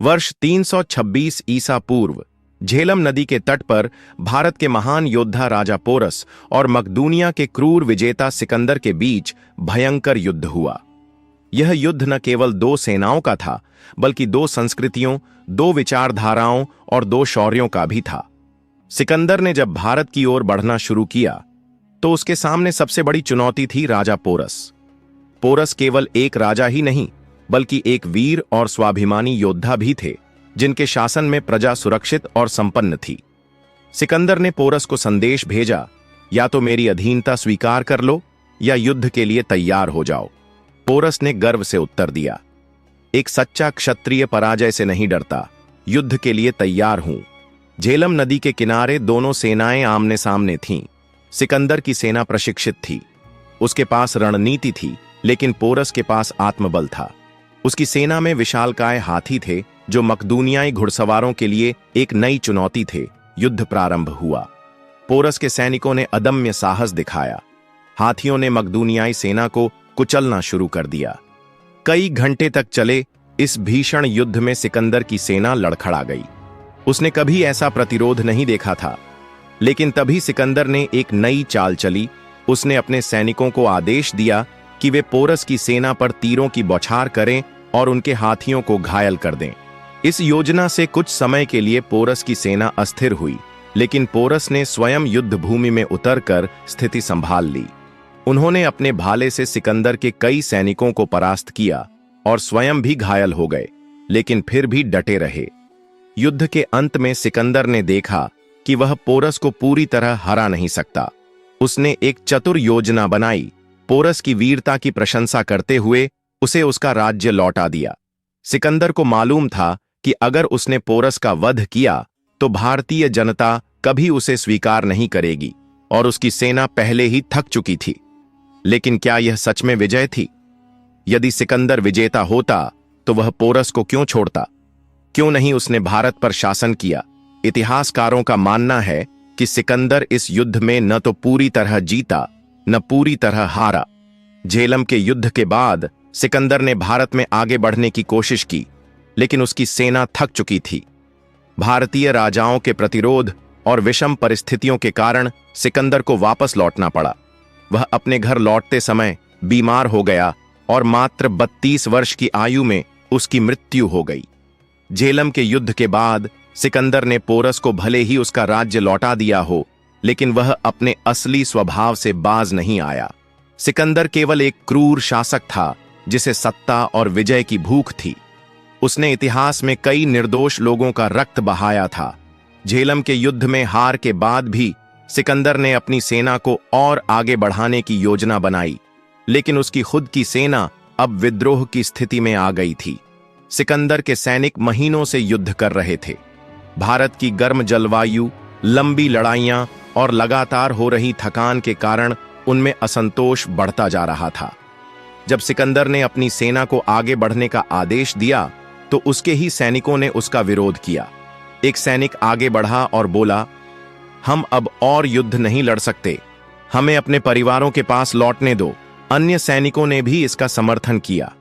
वर्ष 326 ईसा पूर्व झेलम नदी के तट पर भारत के महान योद्धा राजा पोरस और मकदूनिया के क्रूर विजेता सिकंदर के बीच भयंकर युद्ध हुआ। यह युद्ध न केवल दो सेनाओं का था, बल्कि दो संस्कृतियों, दो विचारधाराओं और दो शौर्यों का भी था। सिकंदर ने जब भारत की ओर बढ़ना शुरू किया तो उसके सामने सबसे बड़ी चुनौती थी राजा पोरस। पोरस केवल एक राजा ही नहीं, बल्कि एक वीर और स्वाभिमानी योद्धा भी थे, जिनके शासन में प्रजा सुरक्षित और संपन्न थी। सिकंदर ने पोरस को संदेश भेजा, या तो मेरी अधीनता स्वीकार कर लो या युद्ध के लिए तैयार हो जाओ। पोरस ने गर्व से उत्तर दिया, एक सच्चा क्षत्रिय पराजय से नहीं डरता, युद्ध के लिए तैयार हूं। झेलम नदी के किनारे दोनों सेनाएं आमने सामने थीं। सिकंदर की सेना प्रशिक्षित थी, उसके पास रणनीति थी, लेकिन पोरस के पास आत्मबल था। उसकी सेना में विशालकाय हाथी थे, जो मकदूनियाई घुड़सवारों के लिए एक नई चुनौती थे। युद्ध प्रारंभ हुआ। पोरस के सैनिकों ने अदम्य साहस दिखाया। हाथियों ने मकदूनियाई सेना को कुचलना शुरू कर दिया। कई घंटे तक चले इस भीषण युद्ध में सिकंदर की सेना लड़खड़ा गई। उसने कभी ऐसा प्रतिरोध नहीं देखा था, लेकिन तभी सिकंदर ने एक नई चाल चली। उसने अपने सैनिकों को आदेश दिया कि वे पोरस की सेना पर तीरों की बौछार करें और उनके हाथियों को घायल कर दें। इस योजना से कुछ समय के लिए पोरस की सेना अस्थिर हुई, लेकिन पोरस ने स्वयं युद्ध भूमि में उतरकर स्थिति संभाल ली। उन्होंने अपने भाले से सिकंदर के कई सैनिकों को परास्त किया और स्वयं भी घायल हो गए, लेकिन फिर भी डटे रहे। युद्ध के अंत में सिकंदर ने देखा कि वह पोरस को पूरी तरह हरा नहीं सकता। उसने एक चतुर योजना बनाई। पोरस की वीरता की प्रशंसा करते हुए उसे उसका राज्य लौटा दिया। सिकंदर को मालूम था कि अगर उसने पोरस का वध किया तो भारतीय जनता कभी उसे स्वीकार नहीं करेगी और उसकी सेना पहले ही थक चुकी थी। लेकिन क्या यह सच में विजय थी? यदि सिकंदर विजेता होता तो वह पोरस को क्यों छोड़ता? क्यों नहीं उसने भारत पर शासन किया? इतिहासकारों का मानना है कि सिकंदर इस युद्ध में न तो पूरी तरह जीता, न पूरी तरह हारा। झेलम के युद्ध के बाद सिकंदर ने भारत में आगे बढ़ने की कोशिश की, लेकिन उसकी सेना थक चुकी थी। भारतीय राजाओं के प्रतिरोध और विषम परिस्थितियों के कारण सिकंदर को वापस लौटना पड़ा। वह अपने घर लौटते समय बीमार हो गया और मात्र 32 वर्ष की आयु में उसकी मृत्यु हो गई। झेलम के युद्ध के बाद सिकंदर ने पोरस को भले ही उसका राज्य लौटा दिया हो, लेकिन वह अपने असली स्वभाव से बाज नहीं आया। सिकंदर केवल एक क्रूर शासक था, जिसे सत्ता और विजय की भूख थी। उसने इतिहास में कई निर्दोष लोगों का रक्त बहाया था। झेलम के युद्ध में हार के बाद भी सिकंदर ने अपनी सेना को और आगे बढ़ाने की योजना बनाई, लेकिन उसकी खुद की सेना अब विद्रोह की स्थिति में आ गई थी। सिकंदर के सैनिक महीनों से युद्ध कर रहे थे। भारत की गर्म जलवायु, लंबी लड़ाइयां और लगातार हो रही थकान के कारण उनमें असंतोष बढ़ता जा रहा था। जब सिकंदर ने अपनी सेना को आगे बढ़ने का आदेश दिया तो उसके ही सैनिकों ने उसका विरोध किया। एक सैनिक आगे बढ़ा और बोला, हम अब और युद्ध नहीं लड़ सकते, हमें अपने परिवारों के पास लौटने दो। अन्य सैनिकों ने भी इसका समर्थन किया।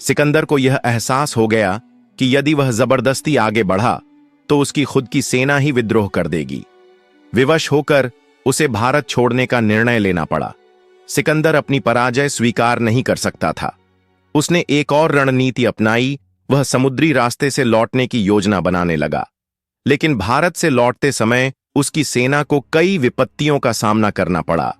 सिकंदर को यह एहसास हो गया कि यदि वह जबरदस्ती आगे बढ़ा तो उसकी खुद की सेना ही विद्रोह कर देगी। विवश होकर उसे भारत छोड़ने का निर्णय लेना पड़ा। सिकंदर अपनी पराजय स्वीकार नहीं कर सकता था। उसने एक और रणनीति अपनाई। वह समुद्री रास्ते से लौटने की योजना बनाने लगा, लेकिन भारत से लौटते समय उसकी सेना को कई विपत्तियों का सामना करना पड़ा।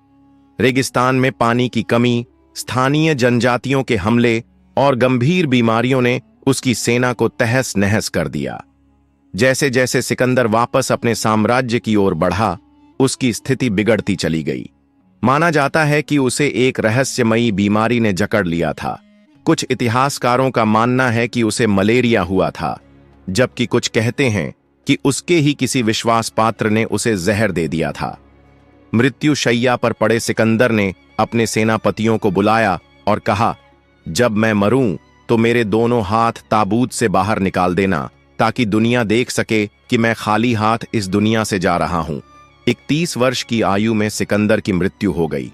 रेगिस्तान में पानी की कमी, स्थानीय जनजातियों के हमले और गंभीर बीमारियों ने उसकी सेना को तहस नहस कर दिया। जैसे जैसे सिकंदर वापस अपने साम्राज्य की ओर बढ़ा, उसकी स्थिति बिगड़ती चली गई। माना जाता है कि उसे एक रहस्यमयी बीमारी ने जकड़ लिया था। कुछ इतिहासकारों का मानना है कि उसे मलेरिया हुआ था, जबकि कुछ कहते हैं कि उसके ही किसी विश्वास पात्र ने उसे जहर दे दिया था। मृत्यु शैया पर पड़े सिकंदर ने अपने सेनापतियों को बुलाया और कहा, जब मैं मरूं तो मेरे दोनों हाथ ताबूत से बाहर निकाल देना, ताकि दुनिया देख सके कि मैं खाली हाथ इस दुनिया से जा रहा हूं। 31 वर्ष की आयु में सिकंदर की मृत्यु हो गई।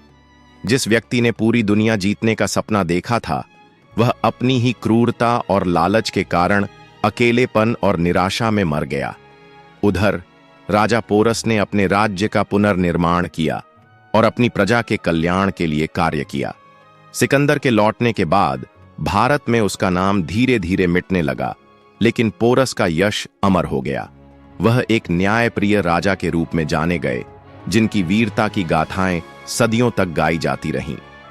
जिस व्यक्ति ने पूरी दुनिया जीतने का सपना देखा था, वह अपनी ही क्रूरता और लालच के कारण अकेलेपन और निराशा में मर गया। उधर राजा पोरस ने अपने राज्य का पुनर्निर्माण किया और अपनी प्रजा के कल्याण के लिए कार्य किया। सिकंदर के लौटने के बाद भारत में उसका नाम धीरे धीरे मिटने लगा, लेकिन पोरस का यश अमर हो गया। वह एक न्यायप्रिय राजा के रूप में जाने गए, जिनकी वीरता की गाथाएं सदियों तक गाई जाती रहीं।